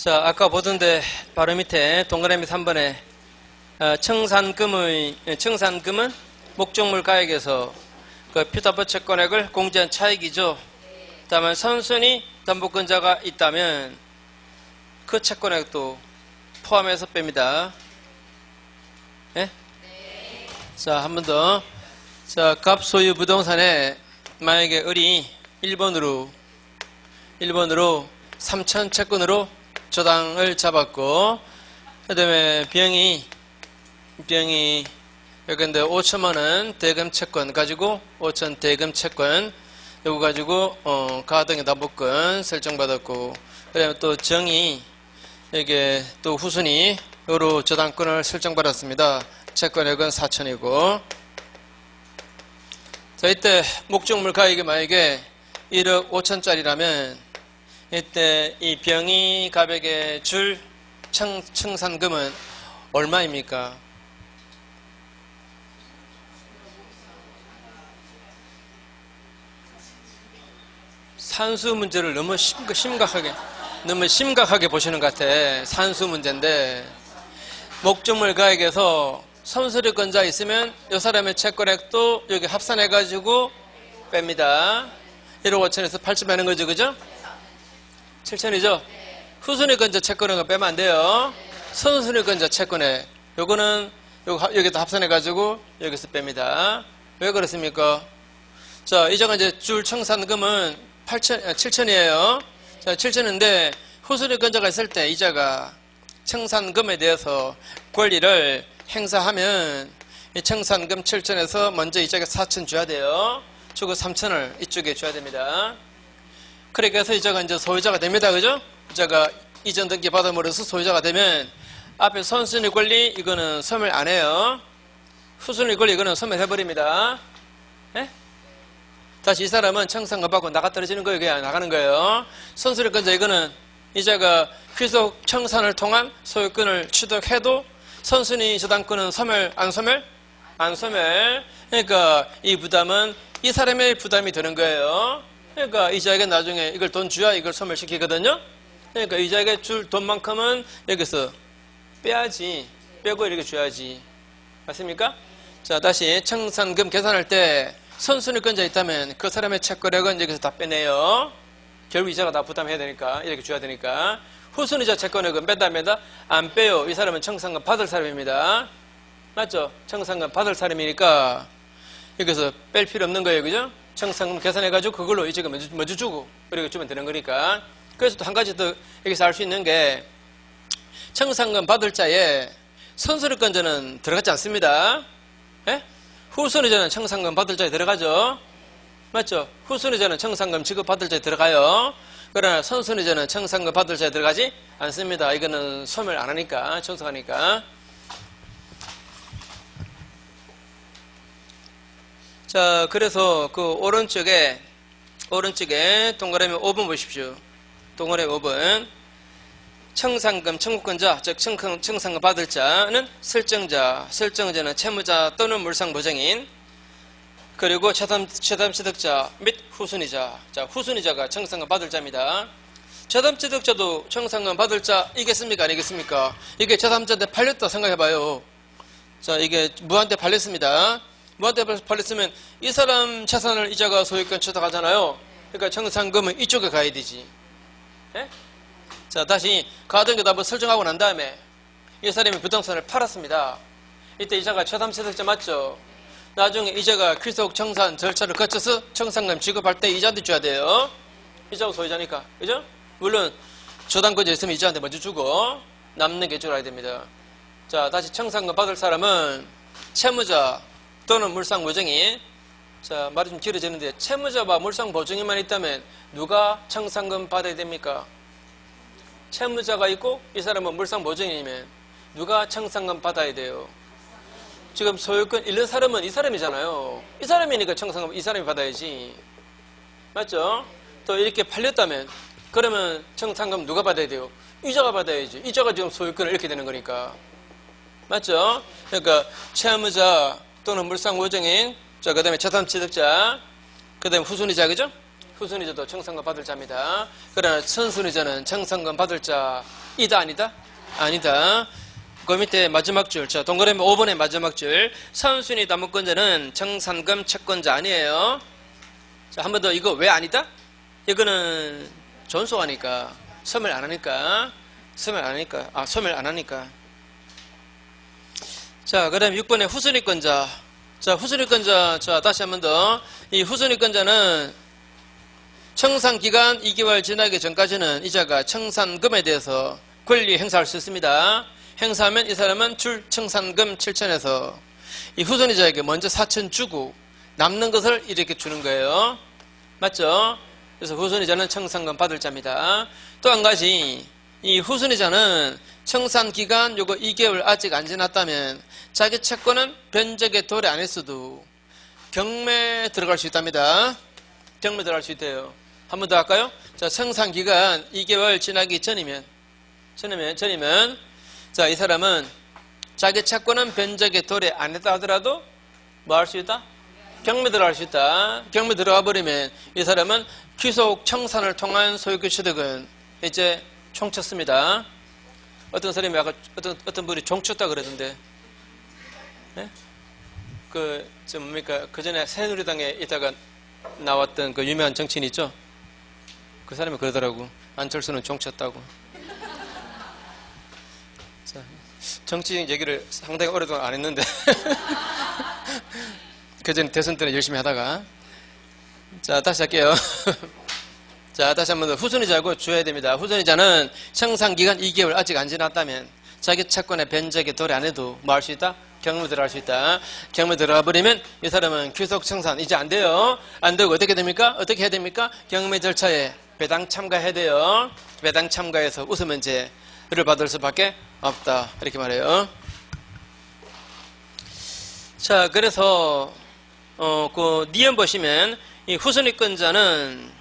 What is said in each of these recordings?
자, 아까 보던데 바로 밑에 동그라미 3번에 청산금은 목적물 가액에서 그 표답부 채권액을 공제한 차익이죠. 다만 선순위 담보권자가 있다면 그 채권액도 포함해서 뺍니다. 네? 자, 한 번 더. 자, 갑 소유 부동산에 만약에 을이 1번으로 3천 채권으로 저당을 잡았고, 그 다음에 병이 여기인데 5천만원 대금 채권 가지고 5천 대금 채권 요거 가지고 가등의 담보권 설정받았고, 그 다음에 또 정이 여기에 또 후순위 요로 저당권을 설정받았습니다. 채권액은 4천이고, 자, 이때 목적물 가액이 만약에 1억 5천짜리라면 이때 이 병이 갑에게 줄 청산금은 얼마입니까? 산수 문제를 너무 심각하게 보시는 것 같아. 산수 문제인데 목적물 가액에서 선수리권자 있으면 이 사람의 채권액도 여기 합산해가지고 뺍니다. 1억 5천에서 8천 빼는 거죠, 그죠? 7천이죠? 후순위권자 채권액은 빼면 안 돼요. 선순위권자 채권액 요거는 여기다 합산해가지고 여기서 뺍니다. 왜 그렇습니까? 자, 이자가 이제 줄 청산금은 7천이에요. 자, 7천인데 후순위권자가 있을 때 이자가 청산금에 대해서 권리를 행사하면 이 청산금 7천에서 먼저 이자가 4천 줘야 돼요. 주고 3천을 이쪽에 줘야 됩니다. 그렇게 해서 이자가 이제 소유자가 됩니다. 그죠? 이자가 이전 등기 받음으로써 소유자가 되면 앞에 선순위 권리 이거는 소멸 안 해요. 후순위 권리 이거는 소멸해버립니다. 네? 다시 이 사람은 청산금 받고 나가 떨어지는 거예요. 그냥 나가는 거예요. 선순위권자 이거는 이자가 귀속 청산을 통한 소유권을 취득해도 선순위 저당권은 소멸, 안 소멸? 안 소멸. 그러니까 이 부담은 이 사람의 부담이 되는 거예요. 그러니까 이자에게 나중에 이걸 돈 줘야 이걸 소멸시키거든요. 그러니까 이자에게 줄 돈만큼은 여기서 빼야지. 빼고 이렇게 줘야지. 맞습니까? 자, 다시 청산금 계산할 때 선순위권자 있다면 그 사람의 채권액은 여기서 다 빼내요. 결국 이자가 다 부담해야 되니까 이렇게 줘야 되니까. 후순위자 채권액은 뺀다 안 빼요. 이 사람은 청산금 받을 사람입니다. 맞죠? 청산금 받을 사람이니까 여기서 뺄 필요 없는 거예요. 그죠? 청산금 계산해가지고 그걸로 이자가 먼저 주고 그리고 주면 되는 거니까. 그래서 또 한 가지 더 여기서 알 수 있는 게 청산금 받을 자에 선순위권자는 들어가지 않습니다. 예? 후순위자는 청산금 받을 자에 들어가죠. 맞죠? 후순위자는 청산금 지급받을 자에 들어가요. 그러나 선순위자는 청산금 받을 자에 들어가지 않습니다. 이거는 소멸 안 하니까, 청산하니까. 자, 그래서 그 오른쪽에 동그라미 5번 보십시오. 동그라미 5번. 청산금 청구권자, 즉 청산금 받을 자는 설정자는 채무자 또는 물상보증인, 그리고 최담 취득자 및 후순위자. 자, 후순위자가 청산금 받을 자입니다. 최담 취득자도 청산금 받을 자이겠습니까? 아니겠습니까? 이게 최담자한테 팔렸다 생각해봐요. 자, 이게 무한대 팔렸습니다. 무한대 팔렸으면 이 사람 재산을 이자가 소유권 취득하잖아요. 그러니까 청산금은 이쪽에 가야 되지. 예? 자, 다시 가등기답을 설정하고 난 다음에 이 사람이 부동산을 팔았습니다. 이때 이자가 최담 취득자 맞죠? 나중에 이자가 귀속 청산 절차를 거쳐서 청산금 지급할 때 이자한테 줘야 돼요. 이자가 소유자니까. 그죠? 물론 저당권자 있으면 이자한테 먼저 주고 남는 게 줄어야 됩니다. 자, 다시 청산금 받을 사람은 채무자 또는 물상보증인. 자, 말이 좀 길어지는데 채무자와 물상보증인만 있다면 누가 청산금 받아야 됩니까? 채무자가 있고 이 사람은 물상보증인이면 누가 청산금 받아야 돼요? 지금 소유권 잃는 사람은 이 사람이잖아요. 이 사람이니까 청산금 이 사람이 받아야지. 맞죠? 또 이렇게 팔렸다면 그러면 청산금 누가 받아야 돼요? 이자가 받아야지. 이자가 지금 소유권을 잃게 되는 거니까. 맞죠? 그러니까 채무자 또는 물상보증인, 자, 그 다음에 최담취득자, 그 다음에 후순위자, 그죠? 후순위자도 청산금 받을 자입니다. 그러나 선순위자는 청산금 받을 자 이다 아니다? 아니다. 그 밑에 마지막 줄, 자 동그라미 5번의 마지막 줄, 선순위 담보권자는 청산금 채권자 아니에요. 자 한 번 더, 이거 왜 아니다? 이거는 존속하니까, 소멸 안 하니까. 소멸 안 하니까. 자, 그 다음에 6번에 후순위권자. 자, 후순위권자, 자, 다시 한 번 더. 이 후순위권자는 청산기간 2개월 지나기 전까지는 이자가 청산금에 대해서 권리 행사할 수 있습니다. 행사하면 이 사람은 줄 청산금 7천에서 이 후순위자에게 먼저 4천 주고 남는 것을 이렇게 주는 거예요. 맞죠? 그래서 후순위자는 청산금 받을 자입니다. 또 한 가지, 이 후순위자는 청산기간 요거 2개월 아직 안 지났다면 자기 채권은 변적에 도래 안 했어도 경매에 들어갈 수 있답니다. 경매 들어갈 수 있대요. 한 번 더 할까요? 자, 청산기간 2개월 지나기 전이면 자, 이 사람은 자기 채권은 변적에 도래 안 했다 하더라도 뭐 할 수 있다? 경매 들어갈 수 있다. 경매 들어가 버리면 이 사람은 귀속 청산을 통한 소유권 취득은 이제 총쳤습니다. 어떤 사람이 아까 어떤 분이 종쳤다 그러던데, 네? 뭡니까? 그 전에 새누리당에 있다가 나왔던 그 유명한 정치인 있죠? 그 사람이 그러더라고. 안철수는 종쳤다고. 자, 정치인 얘기를 상당히 오랫동안 안 했는데. 그 전 대선 때는 열심히 하다가. 자, 다시 할게요. 자, 다시 한 번 더. 후순위자고 줘야 됩니다. 후순위자는 청산기간 2개월 아직 안 지났다면 자기 채권의 변적에 도래 안 해도 뭐 할 수 있다? 경매 들어갈 수 있다. 경매 들어가 버리면 이 사람은 귀속 청산 이제 안 돼요. 안 되고 어떻게 됩니까? 어떻게 해야 됩니까? 경매 절차에 배당 참가해야 돼요. 배당 참가해서 웃으면제를 받을 수밖에 없다. 이렇게 말해요. 자, 그래서 그 니은 보시면 이 후순위권자는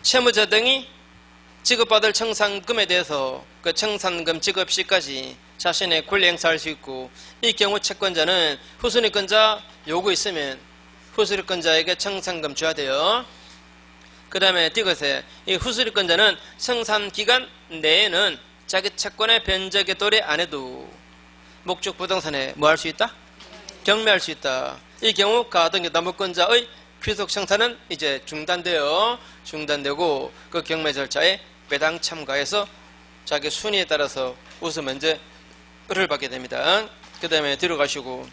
채무자 등이 지급받을 청산금에 대해서 그 청산금 지급 시까지 자신의 권리 행사할 수 있고, 이 경우 채권자는 후순위권자 요구 있으면 후순위권자에게 청산금 줘야 돼요. 그 다음에 디귿에 이 후순위권자는 청산기간 내에는 자기 채권의 변적에 도래 안 해도 목적 부동산에 뭐 할 수 있다? 경매할 수 있다. 이 경우 가등기 담보권자의 귀속 청산은 이제 중단되고 그 경매 절차에 배당 참가해서 자기 순위에 따라서 우선 면제를 받게 됩니다. 그 다음에 뒤로 가시고,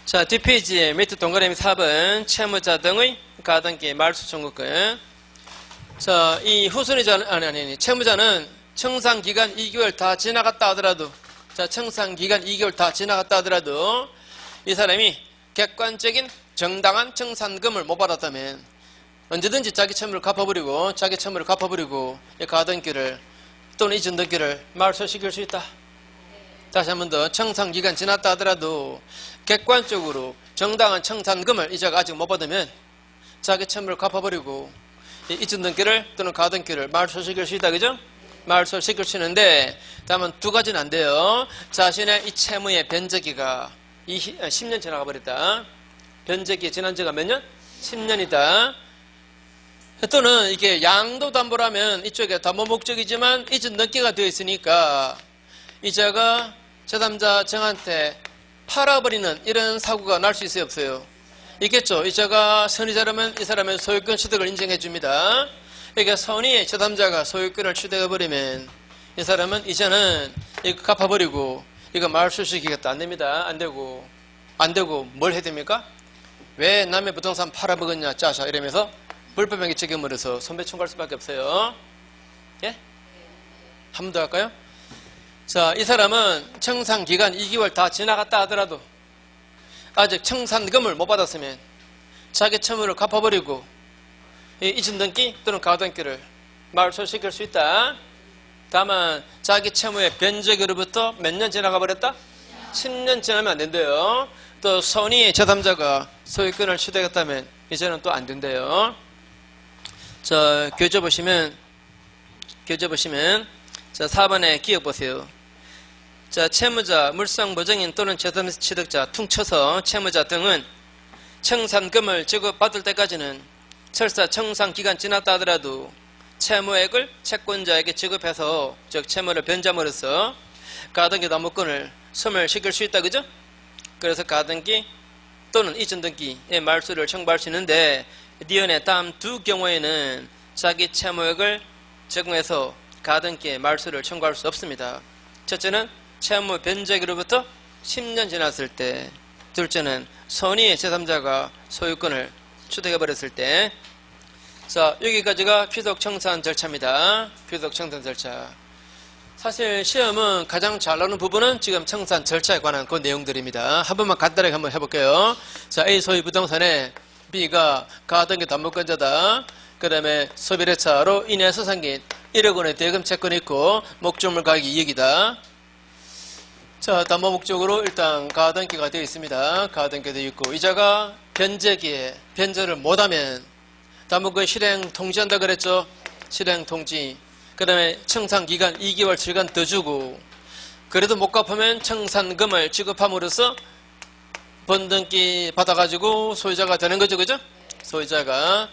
자, 뒷페이지에 밑에 동그라미 4번 채무자 등의 가등기 말소 청구권. 자, 이 후순위자는 채무자는 청산기간 2개월 다 지나갔다 하더라도, 자, 청산기간 2개월 다 지나갔다 하더라도 이 사람이 객관적인 정당한 청산금을 못 받았다면 언제든지 자기 채무를 갚아버리고 이 가등기를 또는 이전등기를 말소시킬 수 있다. 다시 한 번 더, 청산기간 지났다 하더라도 객관적으로 정당한 청산금을 이자가 아직 못 받으면 자기 채무를 갚아버리고 이전등기를 또는 가등기를 말소시킬 수 있다. 그죠? 말소시킬 수 있는데 다만 두 가지는 안 돼요. 자신의 이 채무의 변제기가 10년 지나가 버렸다. 변제기 지난 지가 몇 년? 10년이다. 또는 이게 양도담보라면 이쪽에 담보 목적이지만 이전등기가 되어 있으니까 이자가 제3자 정한테 팔아버리는 이런 사고가 날 수 있어요, 없어요? 있겠죠. 이자가 선의자라면 이 사람은 소유권 취득을 인정해 줍니다. 그러니까 선의의 제3자가 소유권을 취득해버리면 이 사람은 이자는 이거 갚아버리고 이거 말소시키겠다. 안 됩니다. 안 되고 뭘 해야 됩니까? 왜 남의 부동산 팔아먹었냐 짜샤 이러면서 불법행위 책임을 해서 손배 청구할 수밖에 없어요. 예? 한 번 더 할까요? 자, 이 사람은 청산기간 2개월 다 지나갔다 하더라도 아직 청산금을 못 받았으면 자기 채무를 갚아버리고 이전등기 또는 가등기를 말소시킬 수 있다. 다만 자기 채무의 변제기로부터 몇 년 지나가 버렸다? 10년 지나면 안 된대요. 또 선의의 제3자가 소유권을 취득했다면 이제는 또 안 된대요. 자, 교재 보시면 자, 4번에 기억 보세요. 자, 채무자, 물상보증인 또는 제3자 취득자, 퉁쳐서 채무자 등은 청산금을 지급받을 때까지는 설사 청산기간 지났다 하더라도 채무액을 채권자에게 지급해서 즉 채무를 변제함으로써 가등기 담보권을 소멸시킬 수 있다. 그죠? 그래서 가등기 또는 이전 등기의 말소를 청구할 수 있는데 니은의 다음 두 경우에는 자기 채무액을 제공해서 가등기의 말소를 청구할 수 없습니다. 첫째는 채무 변제기로부터 10년 지났을 때, 둘째는 선의 제3자가 소유권을 취득해버렸을 때. 자, 여기까지가 귀속청산 절차입니다. 귀속청산 절차. 사실 시험은 가장 잘 나오는 부분은 지금 청산 절차에 관한 그 내용들입니다. 한 번만 간단하게 한번 해볼게요. 자, A 소유 부동산에 B가 가등기 담보권자다. 그 다음에 소비례차로 인해서 생긴 1억 원의 대금 채권이 있고 목적물 가액이 이익이다. 자, 담보 목적으로 일단 가등기가 되어 있습니다. 가등기가 되어 있고 이자가 변제기에 변제를 못하면 담보권 실행 통지한다 그랬죠. 실행 통지. 그 다음에 청산기간 2개월 7간 더 주고 그래도 못 갚으면 청산금을 지급함으로써 번등기 받아가지고 소유자가 되는 거죠. 그죠? 소유자가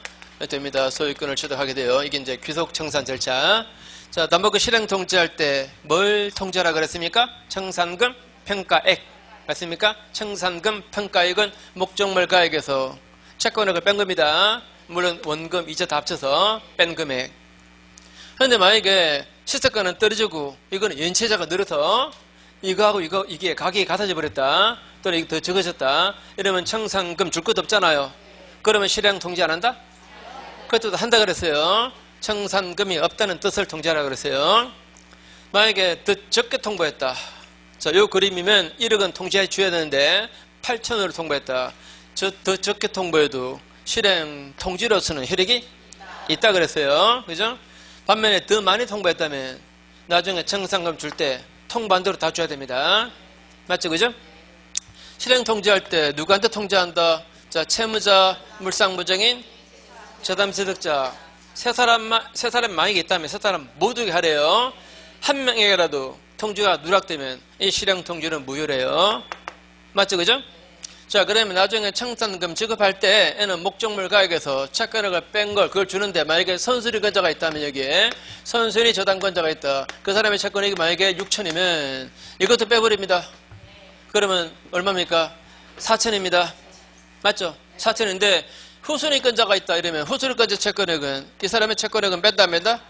됩니다. 소유권을 취득하게 돼요. 이게 이제 귀속청산 절차. 자, 담보권 실행 통지할 때 뭘 통지하라 그랬습니까? 청산금 평가액. 맞습니까? 청산금 평가액은 목적물 가액에서 채권액을 뺀 겁니다. 물론 원금, 이자 다 합쳐서 뺀 금액. 그런데 만약에 시세가는 떨어지고 이거는 연체자가 늘어서 이거하고 이게 가격이 같아져 버렸다. 또는 이게 더 적어졌다. 이러면 청산금 줄 것도 없잖아요. 그러면 실행 통지 안 한다? 그것도 한다 그랬어요. 청산금이 없다는 뜻을 통지하라 그랬어요. 만약에 더 적게 통보했다. 자, 요 그림이면 1억은 통지해 줘야 되는데 8천원을 통보했다. 더 적게 통보해도 실행 통지로서는 효력이 있다 그랬어요. 그죠? 반면에 더 많이 통보했다면 나중에 청산금 줄 때 통반대로 다 줘야 됩니다. 맞죠? 그죠? 실행 통지할 때 누구한테 통지한다? 자, 채무자, 물상무정인, 저담취득자. 세 사람 만약에 있다면 세 사람 모두에게 하래요. 한 명에게라도 통지가 누락되면 이 실행 통지는 무효래요. 맞죠? 그죠? 자, 그러면 나중에 청산금 지급할 때에는 목적물 가액에서 채권액을 뺀 걸 그걸 주는데 만약에 선수리권자가 있다면 여기에 선수리 저당권자가 있다. 그 사람의 채권액이 만약에 6천이면 이것도 빼버립니다. 그러면 얼마입니까? 4천입니다. 맞죠? 4천인데 후순위권자가 있다 이러면 후순위권자 채권액은 이 사람의 채권액은 뺀다 안 뺀다?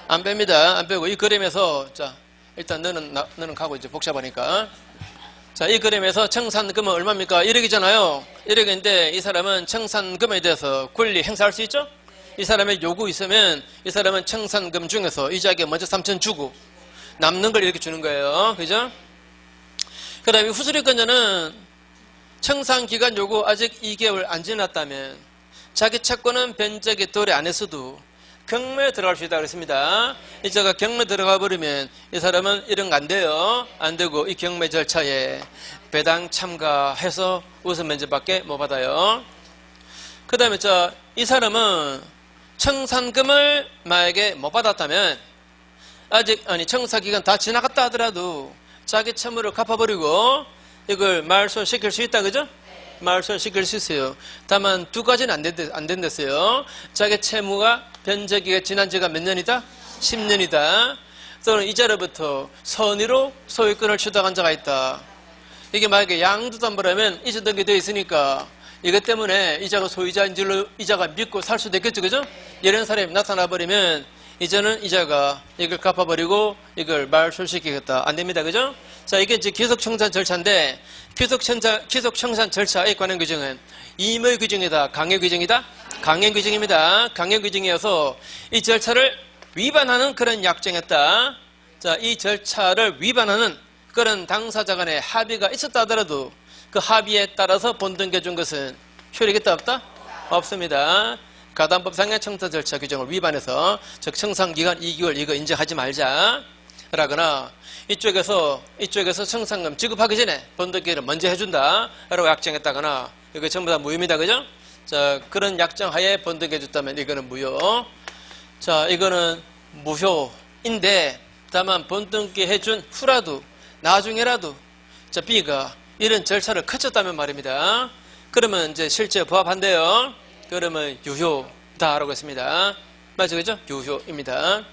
안 뺍니다. 안 빼고 이 그림에서 자 일단 너는 가고 이제 복잡하니까 자, 이 그림에서 청산금은 얼마입니까? 1억이잖아요. 1억인데 이 사람은 청산금에 대해서 권리 행사할 수 있죠? 이 사람의 요구 있으면 이 사람은 청산금 중에서 이자에게 먼저 3천 주고 남는 걸 이렇게 주는 거예요. 그죠? 그 다음에 후순위권자는 청산기간 요구 아직 2개월 안 지났다면 자기 채권은 변제기 도래 안 했어도 경매에 들어갈 수 있다고 그랬습니다. 이자가 경매 들어가 버리면 이 사람은 이런 거 안 돼요. 안 되고 이 경매 절차에 배당 참가해서 우선 면제밖에 못 받아요. 그 다음에 이 사람은 청산금을 만약에 못 받았다면 청사기간 다 지나갔다 하더라도 자기 채무를 갚아버리고 이걸 말소시킬 수 있다. 그죠? 말소시킬 수 있어요. 다만 두 가지는 안 된댔어요. 자기 채무가 변제기가 지난 지가 몇 년이다? 10년이다. 또는 이자로부터 선의로 소유권을 취득한 자가 있다. 이게 만약에 양도담보라면 이자 등기되어 있으니까 이것 때문에 이자가 소유자인 줄로 이자가 믿고 살 수도 있겠죠. 그죠? 이런 사람이 나타나 버리면 이제는 이자가 이걸 갚아버리고 이걸 말소시키겠다. 안 됩니다. 그죠? 자, 이게 이제 귀속청산 절차인데 귀속청산 절차에 관한 규정은 임의 규정이다. 강의 규정이다. 강행 규정입니다. 강행 규정이어서 이 절차를 위반하는 그런 약정했다. 자, 이 절차를 위반하는 그런 당사자 간의 합의가 있었다 하더라도 그 합의에 따라서 본등기 준 것은 효력이 있다 없다? 없습니다. 가담법상의 청산 절차 규정을 위반해서 즉 청산기간 2개월 이거 인정하지 말자 라거나 이쪽에서 청산금 지급하기 전에 본등기를 먼저 해준다 라고 약정했다거나 이거 전부 다 무효입니다. 그죠? 자, 그런 약정하에 본등기 해줬다면 이거는 무효. 자, 이거는 무효인데 다만 본등기 해준 후라도 나중에라도 자, B가 이런 절차를 거쳤다면 말입니다. 그러면 이제 실제 부합한대요. 그러면 유효다라고 했습니다. 맞죠? 그죠? 유효입니다.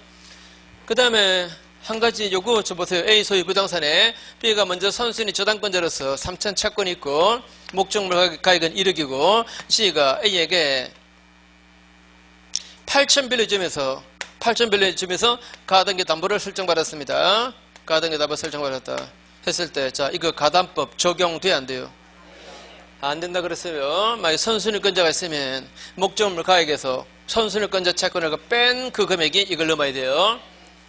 그 다음에 한 가지 요구 보세요. A 소유 부동산에 B가 먼저 선순위 저당권자로서 3천 채권이 있고 목적물 가액은 1억이고 C가 A에게 8천 빌려주면서 가등기 담보를 설정받았습니다. 가등기 담보 설정받았다 했을 때, 자, 이거 가담법 적용돼 안 돼요? 안 된다 그랬어요. 만약 선순위권자가 있으면 목적물 가액에서 선순위권자 채권을 뺀 그 금액이 이걸 넘어야 돼요.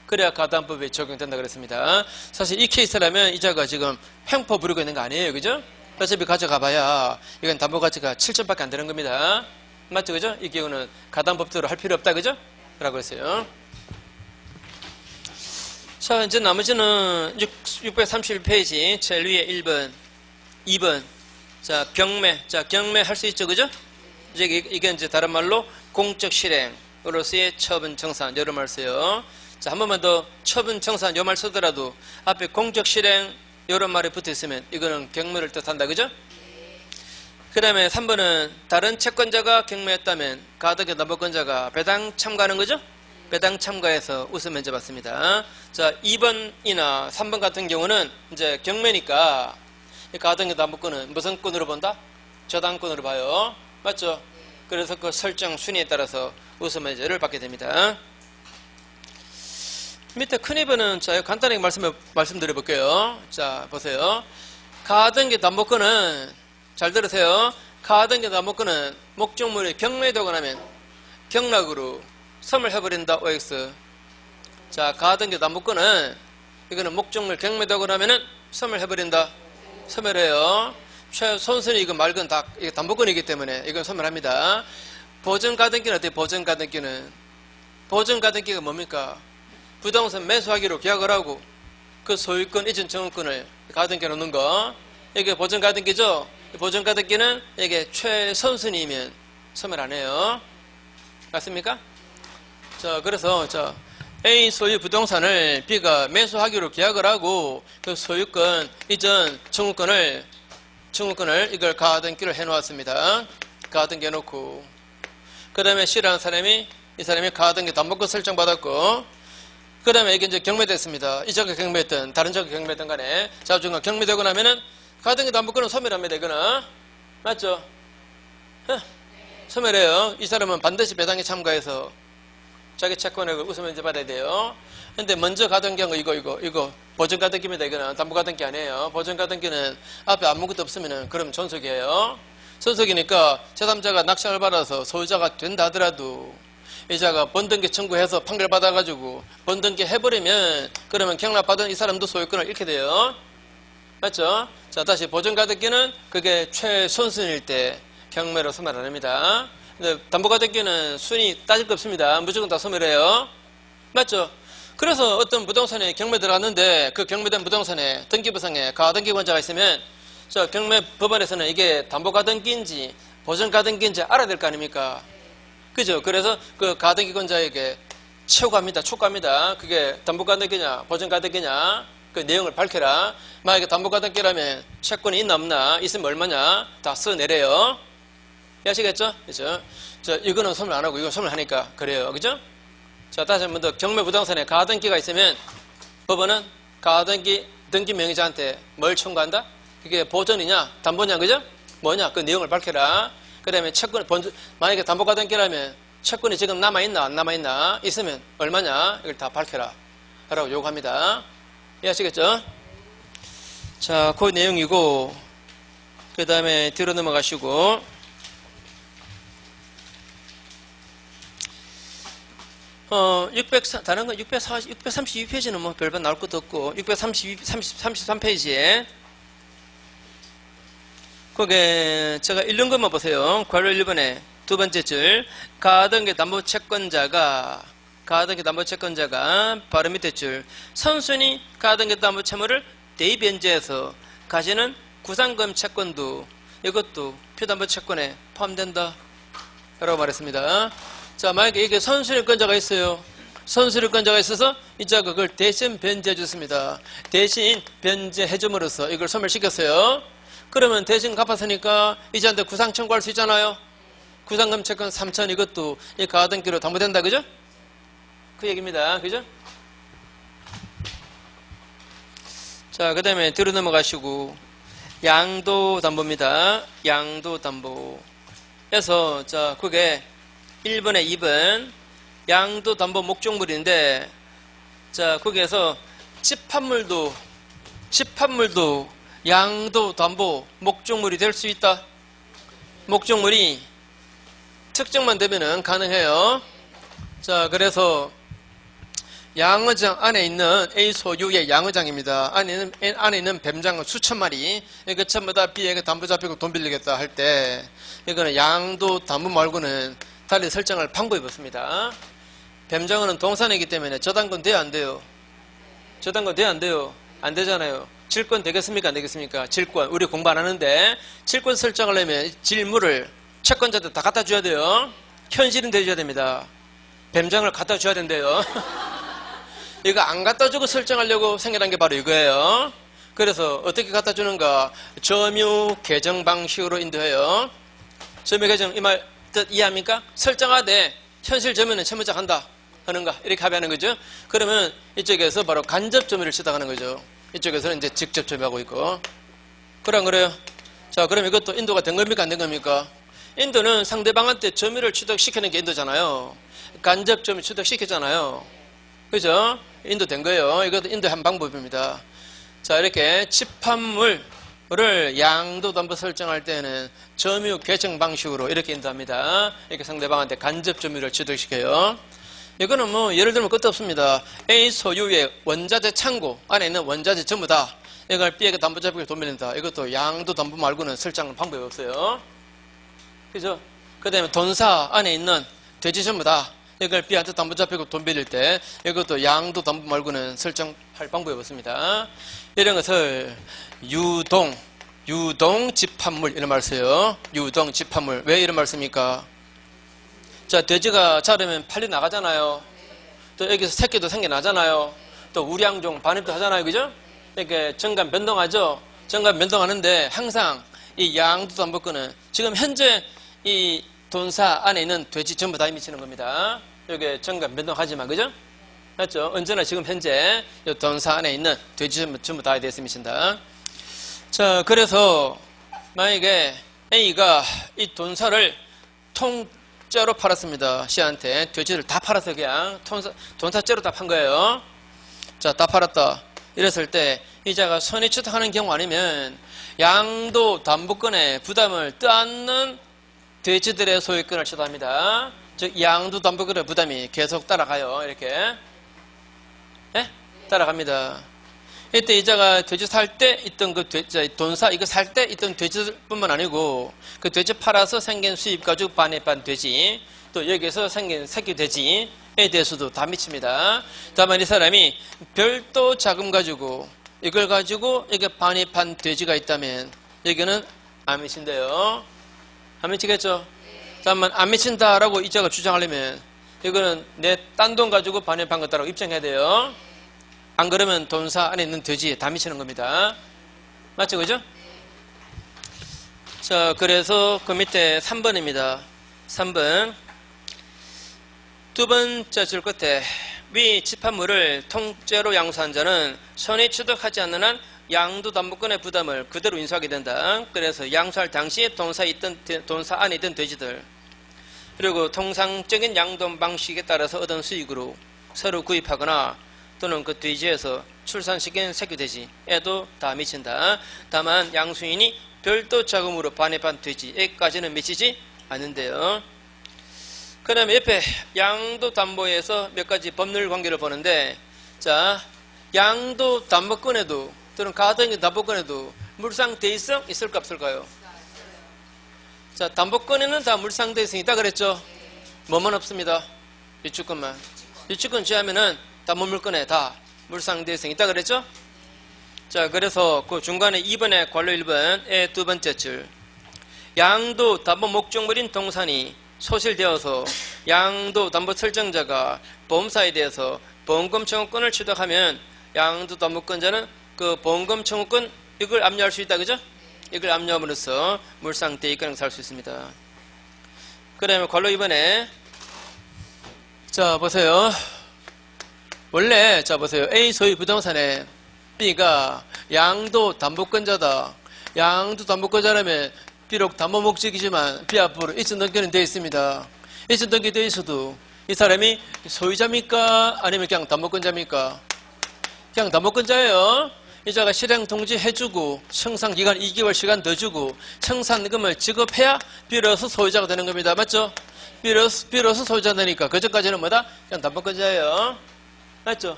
그래야 가담법에 적용된다 그랬습니다. 사실 이 케이스라면 이자가 지금 횡포 부리고 있는 거 아니에요. 그죠? 어차피 가져가 봐야 이건 담보 가치가 7천밖에 안 되는 겁니다. 맞죠? 그죠? 이 경우는 가담법대로 할 필요 없다. 그죠? 라고 했어요. 자, 이제 나머지는 631페이지 제일 위에 1번, 2번. 자, 경매. 자, 경매 할 수 있죠. 그죠? 이게 이제 다른 말로 공적 실행으로서의 처분 정산. 여러 말 써요. 자, 한 번만 더 처분 정산 요 말 쓰더라도 앞에 공적 실행 요런 말이 붙어 있으면 이거는 경매를 뜻한다. 그죠? 그 다음에 3번은 다른 채권자가 경매했다면 가등기 담보권자가 배당 참가하는 거죠? 배당 참가해서 우선 면제 받습니다. 자, 2번이나 3번 같은 경우는 이제 경매니까 가등기 담보권은 무슨 권으로 본다? 저당권으로 봐요. 맞죠? 그래서 그 설정 순위에 따라서 우선 면제를 받게 됩니다. 밑에 큰 2번은 자, 간단하게 말씀드려 볼게요. 자, 보세요. 가등기 담보권은 잘 들으세요. 가등기 담보권은 목적물이 경매되고 나면 경락으로 소멸해버린다. OX. 자, 가등기 담보권은 이거는 목적물 경매되고 나면은 소멸해버린다. 소멸해요. 최선순위 이거 말건 다 이거 담보권이기 때문에 이건 소멸합니다. 보전 가등기는 어때요? 보전 가등기는 보전 가등기가 뭡니까? 부동산 매수하기로 계약을 하고 그 소유권 이전 정원권을 가등기에 놓는 거, 이게 보전 가등기죠. 보전 가등기는 이게 최선순위이면 소멸 안 해요. 맞습니까? 자, 그래서 자, A 소유 부동산을 B가 매수하기로 계약을 하고 그 소유권 이전 정원권을 이걸 가등기를 해놓았습니다. 가등기 해놓고 그 다음에 C라는 사람이 이 사람이 가등기 담보권 설정받았고 그 다음에 이게 이제 경매됐습니다. 이 자가 경매했든 다른 자가 경매했든 간에 자중간 경매되고 나면은 가등기 담보권은 소멸합니다. 이거는 맞죠? 소멸해요. 이 사람은 반드시 배당에 참가해서 자기 채권액을 우선 면제 받아야 돼요. 근데 먼저 가등기한 거 이거 보전 가등기입니다. 이거는 담보 가등기 아니에요. 보전 가등기는 앞에 아무것도 없으면은 그럼 전속이에요. 전속이니까 제3자가 낙찰을 받아서 소유자가 된다 하더라도 이자가 번등기 청구해서 판결 받아가지고 번등기 해버리면 그러면 경락받은 이 사람도 소유권을 잃게 돼요. 맞죠? 자, 다시 보전 가등기는 그게 최선순위일 때 경매로 소멸 안 합니다. 근데 담보 가등기는 순위 따질 거 없습니다. 무조건 다 소멸해요. 맞죠? 그래서 어떤 부동산에 경매 들어갔는데 그 경매된 부동산에 등기부상에 가등기권자가 있으면 저 경매 법원에서는 이게 담보 가등기인지 보전 가등기인지 알아야 될 거 아닙니까? 그죠? 그래서 그 가등기권자에게 촉구합니다. 그게 담보 가등기냐, 보전 가등기냐, 그 내용을 밝혀라. 만약에 담보 가등기라면 채권이 있나 없나, 있으면 얼마냐, 다 써내래요. 아시겠죠? 그죠? 자, 이거는 소멸 안 하고 이거 소멸하니까 그래요. 그죠? 자, 다시 한 번 더 경매 부동산에 가등기가 있으면 법원은 가등기 등기 명의자한테 뭘 청구한다? 그게 보전이냐, 담보냐, 그죠? 뭐냐, 그 내용을 밝혀라. 그 다음에 채권, 만약에 담보 가등기라면 채권이 지금 남아있나 안 남아있나 있으면 얼마냐 이걸 다 밝혀라 라고 요구합니다. 이해하시겠죠? 자, 그 내용이고 그 다음에 뒤로 넘어가시고 다른 건 632페이지는 뭐 별반 나올 것도 없고 633페이지에 거기에 제가 읽는 것만 보세요. 괄호 1번에 두 번째 줄 가등기 담보 채권자가 바로 밑에 줄 선순위 가등기 담보 채무를 대입변제해서 가지는 구상금 채권도 이것도 표담보 채권에 포함된다 라고 말했습니다. 자, 만약에 이게 선순위권자가 있어요. 선순위권자가 있어서 이자가 그걸 대신 변제해 줬습니다. 대신 변제해 줌으로써 이걸 소멸시켰어요. 그러면 대신 갚았으니까 이자한테 구상 청구할 수 있잖아요. 구상금 채권 3천 이것도 이 가등기로 담보된다. 그죠? 그 얘기입니다. 그죠? 자, 그 다음에 뒤로 넘어가시고, 양도담보입니다. 양도담보에서, 자, 그게 1번에 2번, 양도담보 목적물인데, 자, 거기에서 집합물도 양도담보 목적물이 될 수 있다. 목적물이 특정만 되면은 가능해요. 자, 그래서 양어장 안에 있는 A 소유의 양어장입니다. 안에 있는 뱀장은 수천 마리. 이거 전부 다 B에게 담보 잡히고 돈 빌리겠다 할 때, 이거는 양도담보 말고는 달리 설정할 방법이 없습니다. 뱀장어는 동산이기 때문에 저당권 돼요, 안 돼요? 저당권 돼요, 안 돼요? 안 되잖아요. 질권 되겠습니까, 안 되겠습니까? 질권. 우리 공부 안 하는데, 질권 설정하려면 질물을 채권자한테 다 갖다 줘야 돼요. 현실은 돼줘야 됩니다. 뱀장을 갖다 줘야 된대요. 이거 안 갖다 주고 설정하려고 생겨난 게 바로 이거예요. 그래서 어떻게 갖다 주는가? 점유 계정 방식으로 인도해요. 점유 계정, 이 말 뜻 이해합니까? 설정하되 현실 점유는 채무자 한다 하는가? 이렇게 합의하는 거죠. 그러면 이쪽에서 바로 간접 점유를 시작하는 거죠. 이쪽에서는 이제 직접 점유하고 있고. 그래 안 그래요? 자, 그럼 이것도 인도가 된 겁니까, 안 된 겁니까? 인도는 상대방한테 점유를 취득시키는 게 인도잖아요. 간접 점유 취득시키잖아요. 그죠? 인도 된 거예요. 이것도 인도의 한 방법입니다. 자, 이렇게 집합물을 양도담보 설정할 때는 점유 계정 방식으로 이렇게 인도합니다. 이렇게 상대방한테 간접 점유를 취득시켜요. 이거는 뭐 예를 들면 끝도 없습니다. A 소유의 원자재 창고 안에 있는 원자재 전부 다 이걸 B에게 담보 잡히고 돈 빌린다. 이것도 양도담보 말고는 설정하는 방법이 없어요. 그죠? 그 다음에 돈사 안에 있는 돼지 전부 다 이걸 B한테 담보 잡히고 돈 빌릴 때 이것도 양도담보 말고는 설정할 방법이 없습니다. 이런 것을 유동 집합물 이런 말 써요. 유동 집합물. 왜 이런 말 씁니까? 자, 돼지가 자르면 팔리 나가잖아요. 또 여기서 새끼도 생겨나잖아요. 또 우량종 반입도 하잖아요. 그죠? 이렇게 정관 변동하죠. 정관 변동하는데 항상 이 양도담보권은 지금 현재 이 돈사 안에 있는 돼지 전부 다 미치는 겁니다. 여기 정관 변동하지만, 그죠? 맞죠? 언제나 지금 현재 이 돈사 안에 있는 돼지 전부 다 대해서 미친다. 자, 그래서 만약에 A가 이 돈사를 통째로 팔았습니다. C한테 돼지를 다 팔아서 그냥 돈사째로 다 판 거예요. 자, 다 팔았다. 이랬을 때 이자가 선의 취득하는 경우 아니면 양도담보권의 부담을 떠안는 돼지들의 소유권을 취득합니다. 즉 양도담보권의 부담이 계속 따라가요. 이렇게 따라갑니다. 이때 이자가 돼지 살 때 있던 그 돈사 이거 살 때 있던 돼지뿐만 아니고 그 돼지 팔아서 생긴 수입 가지고 반에 반 돼지 또 여기에서 생긴 새끼 돼지에 대해서도 다 미칩니다. 다만 이 사람이 별도 자금 가지고 이걸 가지고 이게 반에 반 돼지가 있다면 여기는 안 미친대요. 안 미치겠죠? 다만 안 미친다라고 이자가 주장하려면 이거는 내 딴 돈 가지고 반에 반 것다라고 입증해야 돼요. 안 그러면 돈사 안에 있는 돼지에 다 미치는 겁니다. 맞죠? 그죠? 자, 그래서 그 밑에 3번입니다. 3번. 두 번째 줄 끝에 위 집합물을 통째로 양수한 자는 손이 취득하지 않는 한 양도담보권의 부담을 그대로 인수하게 된다. 그래서 양수할 당시 돈사 안에 있던 돼지들 그리고 통상적인 양돈 방식에 따라서 얻은 수익으로 새로 구입하거나 또는 그 돼지에서 출산시킨 새끼 돼지에도 다 미친다. 다만 양수인이 별도 자금으로 반에 반 돼지에까지는 미치지 않는데요. 그 다음에 옆에 양도담보에서 몇 가지 법률 관계를 보는데, 자, 양도담보권에도 또는 가등기 담보권에도 물상대의성 있을까 없을까요? 자, 담보권에는 다 물상대의성이 있다 그랬죠? 뭐만 없습니다. 유축권만. 유축권 제하면은 담보물권에 다 물상대의성이 있다 그랬죠? 자, 그래서 그 중간에 2번에 관료 1번의 두 번째 줄 양도담보 목적물인 동산이 소실되어서 양도담보 설정자가 보험사에 대해서 보험금 청구권을 취득하면 양도담보권자는 그 보험금 청구권 이걸 압류할 수 있다. 그죠? 이걸 압류함으로써 물상대의권을 살 수 있습니다. 그 다음에 관료 2번에 자 보세요. 원래 자 보세요. A 소유 부동산에 B가 양도 담보권자다. 양도 담보권자라면 비록 담보 목적이지만 B 앞으로 이전 등기는 되어 있습니다. 이전 등기 되어 있어도 이 사람이 소유자입니까? 아니면 그냥 담보권자입니까? 그냥 담보권자예요. 이자가 실행 통지해주고 청산기간 2개월 시간 더 주고 청산금을 지급해야 비로소 소유자가 되는 겁니다. 맞죠? 비로소 소유자가 되니까 그전까지는 뭐다? 그냥 담보권자예요. 맞죠?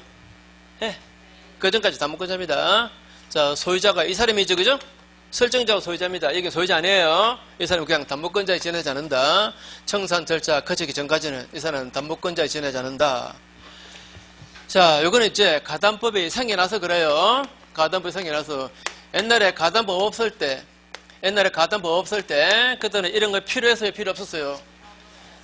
예. 그전까지 담보권자입니다. 자, 소유자가 이 사람이죠, 그죠? 설정자가 소유자입니다. 이게 소유자 아니에요. 이 사람은 그냥 담보권자에 지내지 않는다. 청산 절차 거치기 전까지는 이 사람은 담보권자에 지내지 않는다. 자, 요거는 이제 가담법이 생겨나서 그래요. 가담법이 생겨나서 옛날에 가담법 없을 때 그때는 이런 거 필요해서요, 필요 없었어요?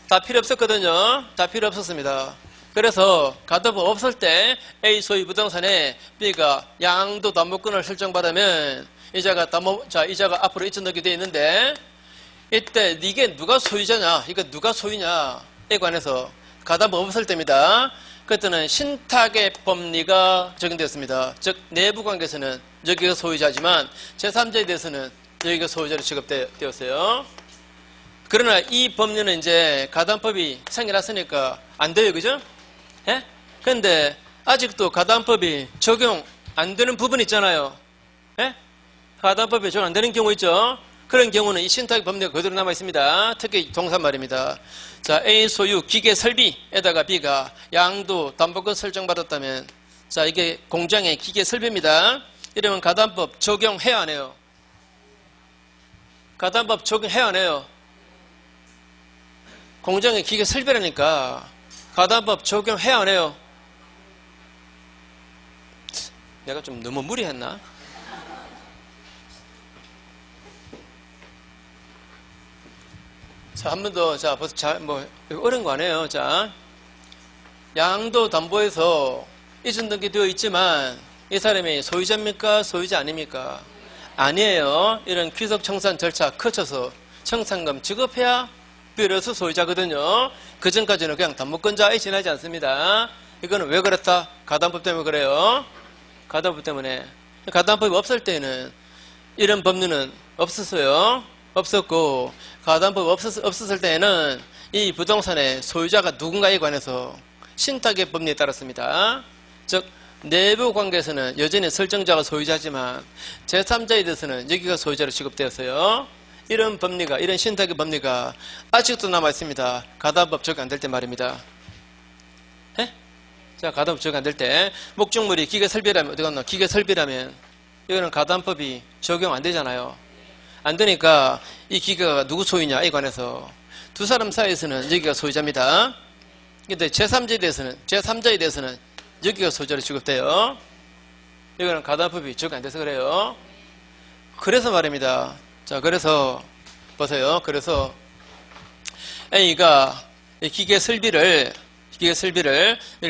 다 필요 없었거든요. 다 필요 없었습니다. 그래서 가담법 없을 때 A 소유 부동산에 B가 양도 담보권을 설정받으면 이자가 앞으로 이전 등기 되어 있는데 이때 이게 누가 소유자냐, 이거 누가 소유냐에 관해서 가담법 없을 때입니다. 그때는 신탁의 법리가 적용되었습니다. 즉 내부 관계에서는 여기가 소유자지만 제3자에 대해서는 여기가 소유자로 취급되었어요. 그러나 이 법률은 이제 가담법이 생겨났으니까 안 돼요, 그죠? 예? 근데 아직도 가담법이 적용 안 되는 부분이 있잖아요. 예? 가담법이 적용 안 되는 경우 있죠? 그런 경우는 이 신탁의 법리가 그대로 남아 있습니다. 특히 동사 말입니다. 자, A 소유 기계 설비에다가 B가 양도 담보권 설정받았다면, 자, 이게 공장의 기계 설비입니다. 이러면 가담법 적용해야 안 해요? 가담법 적용해야 안 해요? 공장의 기계 설비라니까 가담법 적용해야 안 해요? 내가 좀 너무 무리했나? 자, 한 번 더. 자, 벌써 어려운 거 아니에요. 자, 양도 담보에서 이전 등기 되어 있지만 이 사람이 소유자입니까? 소유자 아닙니까? 아니에요. 이런 귀속 청산 절차 거쳐서 청산금 지급해야 비로소 소유자거든요. 그 전까지는 그냥 담보권자에 지나지 않습니다. 이거는 왜 그렇다? 가담법 때문에 그래요. 가담법 때문에. 가담법이 없을 때는 이런 법률은 없었어요. 없었고, 가담법 없었을 때에는 이 부동산의 소유자가 누군가에 관해서 신탁의 법리에 따랐습니다. 즉 내부 관계에서는 여전히 설정자가 소유자지만 제3자에 대해서는 여기가 소유자로 취급되었어요. 이런 법리가, 이런 신탁의 법리가 아직도 남아있습니다. 가담법 적용 안 될 때 말입니다. 예? 자, 가담법 적용 안 될 때 목적물이 기계 설비라면 어디 갔나? 기계 설비라면 이거는 가담법이 적용 안 되잖아요. 안 되니까 이 기계가 누구 소유냐에 관해서 두 사람 사이에서는 여기가 소유자입니다. 근데 제3자에 대해서는 여기가 소유자로 취급돼요. 이거는 가담법이 적용 안 돼서 그래요. 그래서 말입니다. 자, 그래서 보세요. 그래서 A가 이 기계 설비를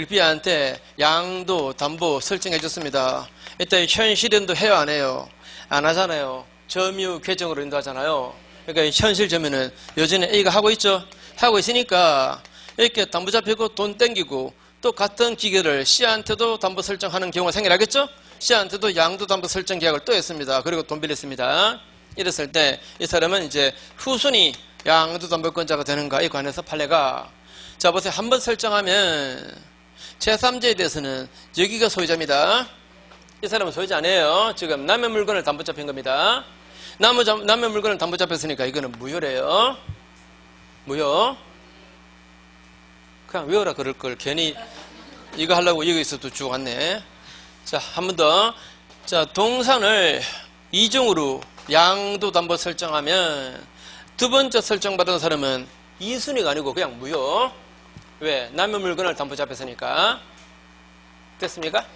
B한테 양도 담보 설정해 줬습니다. 일단 현실인도 해요, 안 해요? 안 하잖아요. 점유 계정으로 인도하잖아요. 그러니까 현실 점유는 여전히 A가 하고 있죠. 하고 있으니까 이렇게 담보 잡히고 돈 땡기고 또 같은 기계를 C한테도 담보 설정하는 경우가 생겨나겠죠. C한테도 양도 담보 설정 계약을 또 했습니다. 그리고 돈 빌렸습니다. 이랬을 때 이 사람은 이제 후순위 양도 담보권자가 되는가에 관해서 판례가, 자 보세요. 한번 설정하면 제3자에 대해서는 여기가 소유자입니다. 이 사람은 소유자 아니에요. 지금 남의 물건을 담보 잡힌 겁니다. 남의 물건을 담보 잡혔으니까 이거는 무효래요. 무효. 그냥 외워라 그럴 걸. 괜히 이거 하려고 여기 있어도 쭉 왔네. 자, 한 번 더. 자, 동산을 이중으로 양도 담보 설정하면 두 번째 설정받은 사람은 2순위가 아니고 그냥 무효. 왜? 남의 물건을 담보 잡혔으니까. 됐습니까?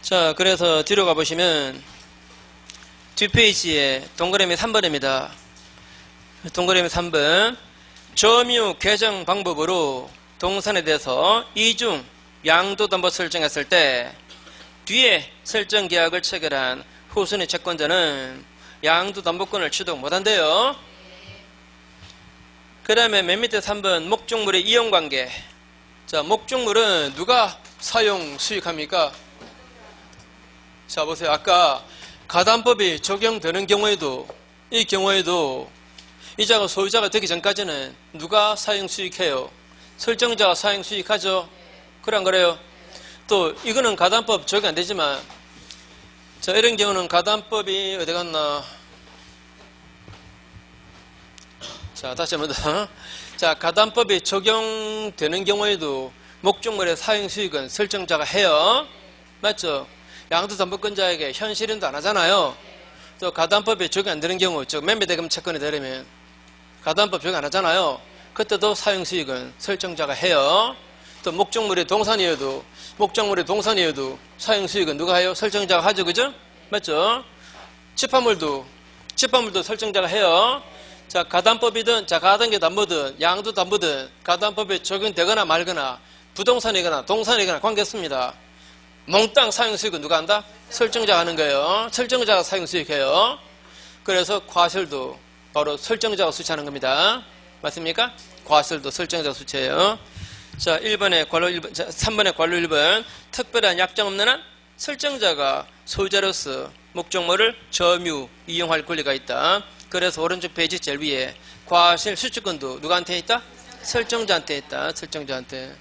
자, 그래서 뒤로 가보시면 뒷페이지에 동그라미 3번입니다. 동그라미 3번. 점유 계정 방법으로 동산에 대해서 이중 양도담보 설정했을 때 뒤에 설정 계약을 체결한 후순위 채권자는 양도담보권을 취득 못한대요. 그 다음에 맨 밑에 3번 목적물의 이용관계. 자, 목적물은 누가 사용 수익합니까? 자, 보세요. 아까 가담법이 적용되는 경우에도, 이 경우에도 이자가 소유자가 되기 전까지는 누가 사용 수익해요? 설정자가 사용 수익하죠? 그래 안 그래요? 또 이거는 가담법 적용 안 되지만, 자, 이런 경우는 가담법이 어디 갔나? 자, 다시 한번 더. 자, 가담법이 적용되는 경우에도 목적물의 사용 수익은 설정자가 해요. 맞죠? 양도담보권자에게 현실인도 안 하잖아요. 또 가담법이 적용 안 되는 경우, 즉 매매대금 채권이 되려면 가담법 적용 안 하잖아요. 그때도 사용 수익은 설정자가 해요. 또 목적물이 동산이어도 사용 수익은 누가 해요? 설정자가 하죠. 그죠? 맞죠? 집화물도 설정자가 해요. 자, 가담법이든, 자, 가등기담보든, 양도담보든, 가담법에 적용되거나 말거나, 부동산이거나, 동산이거나 관계없습니다. 몽땅 사용수익은 누가 한다? 설정자가 하는 거예요. 설정자가 사용수익해요. 그래서 과실도 바로 설정자가 수취하는 겁니다. 맞습니까? 과실도 설정자가 수취해요. 자, 1번에 관로 1번, 자, 3번에 관로 1번. 특별한 약정 없는 한 설정자가 소유자로서 목적물을 점유, 이용할 권리가 있다. 그래서 오른쪽 페이지 제일 위에 과실 수취권도 누구한테 있다? 설정자한테 있다. 설정자한테.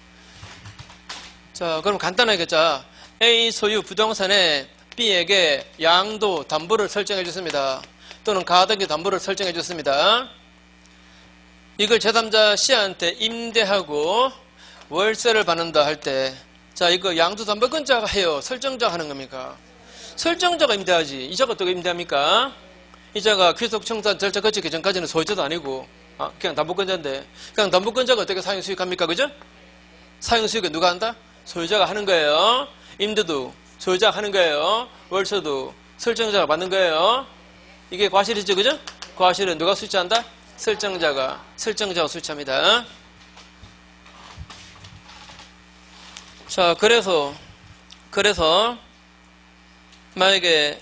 자, 그럼 간단하게, 자, A 소유 부동산에 B에게 양도 담보를 설정해 줬습니다. 또는 가등기 담보를 설정해 줬습니다. 이걸 제3자 C한테 임대하고 월세를 받는다 할 때, 자, 이거 양도 담보권자가 해요? 설정자가 하는 겁니까? 설정자가 임대하지. 이자가 어떻게 임대합니까? 이자가 귀속 청산 절차 거치기 전까지는 소유자도 아니고, 그냥 담보권자인데, 그냥 담보권자가 어떻게 사용수익합니까? 그죠? 사용수익은 누가 한다? 소유자가 하는 거예요. 임대도 소유자가 하는 거예요. 월세도 설정자가 받는 거예요. 이게 과실이죠. 그죠? 과실은 누가 수취한다? 설정자가 수취합니다. 자, 그래서 만약에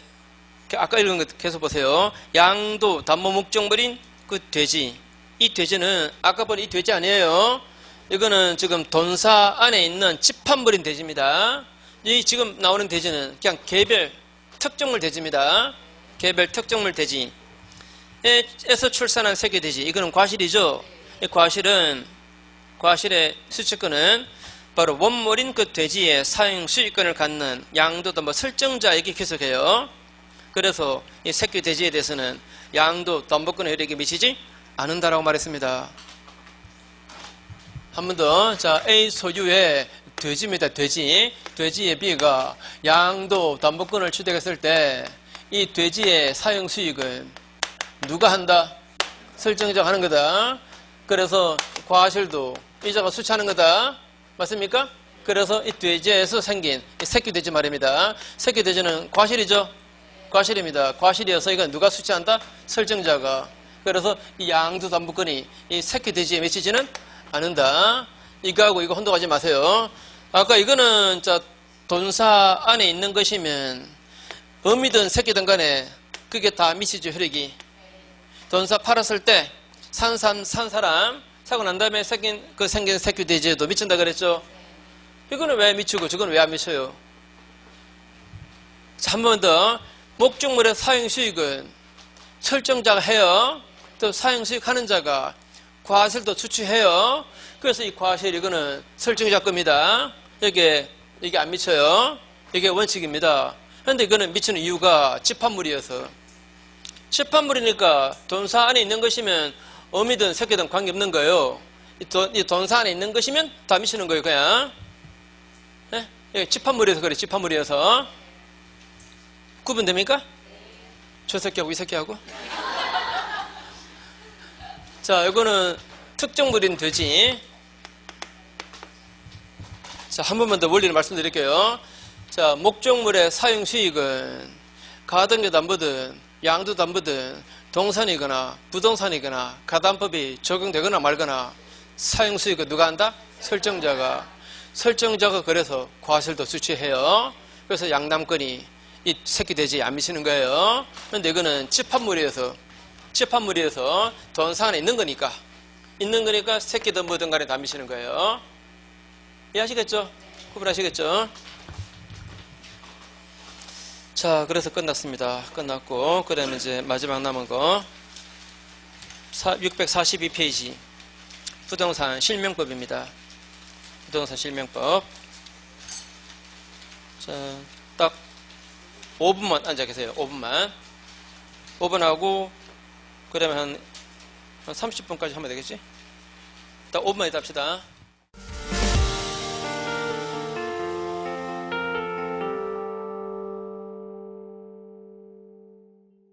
아까 읽은 거 계속 보세요. 양도 담보 목적물인 그 돼지. 이 돼지는 아까 본 이 돼지 아니에요. 이거는 지금 돈사 안에 있는 집합물인 돼지입니다. 이 지금 나오는 돼지는 그냥 개별 특정물 돼지입니다. 개별 특정물 돼지에서 출산한 새끼 돼지. 이거는 과실이죠. 이 과실의 수취권은 바로 원물인 그 돼지의 사용 수익권을 갖는 양도담보 설정자에게 귀속해요. 그래서 이 새끼 돼지에 대해서는 양도담보권의 효력이 미치지 않는다라고 말했습니다. 한 번 더. 자, A 소유의 돼지입니다. 돼지의 B가 양도담보권을 취득했을 때 이 돼지의 사용 수익은 누가 한다? 설정자가 하는 거다. 그래서 과실도 이자가 수취하는 거다. 맞습니까? 그래서 이 돼지에서 생긴 이 새끼 돼지 말입니다. 새끼 돼지는 과실이죠? 과실입니다. 과실이어서 이건 누가 수취한다? 설정자가. 그래서 이 양도담보권이 이 새끼 돼지에 미치지는 않는다. 이거하고 이거 혼동하지 마세요. 아까 이거는 자, 돈사 안에 있는 것이면 어미든 새끼든 간에 그게 다 미치죠. 효력이. 돈사 팔았을 때 산 사람 사고 난 다음에 생긴 새끼 돼지에도 미친다 그랬죠. 이거는 왜 미치고 저거는 왜 안 미쳐요? 자, 한 번 더. 목적물의 사용 수익은 설정자가 해요. 또 사용 수익 하는 자가 과실도 수취해요. 그래서 이 과실 이거는 설정자 겁니다. 이게 안 미쳐요. 이게 원칙입니다. 그런데 이거는 미치는 이유가 집합물이어서. 집합물이니까 돈사 안에 있는 것이면 어미든 새끼든 관계없는 거예요. 이 돈사 안에 있는 것이면 다 미치는 거예요. 그냥. 네? 이게 집합물이어서 그래. 집합물이어서. 구분됩니까? 저 새끼하고 이 새끼하고. 자, 이거는 특정물인 돼지. 자, 한 번만 더 원리를 말씀드릴게요. 자, 목적물의 사용 수익은 가등기 담보든 양도 담보든 동산이거나 부동산이거나 가담법이 적용되거나 말거나 사용 수익은 누가 한다? 설정자가. 그래서 과실도 수취해요. 그래서 양담권이 이 새끼 돼지에 안 미치는 거예요. 그런데 이거는 집합물이어서 돈사 안에 있는 거니까 새끼든 뭐든 간에 다 미치는 거예요. 이해하시겠죠? 구분하시겠죠? 자, 그래서 끝났습니다. 끝났고, 그러면 이제 마지막 남은 거 642페이지 부동산 실명법입니다. 부동산 실명법. 자, 딱 5분만 앉아 계세요. 5분만. 5분 하고 그러면 한 30분까지 하면 되겠지? 딱 5분만 있다 합시다.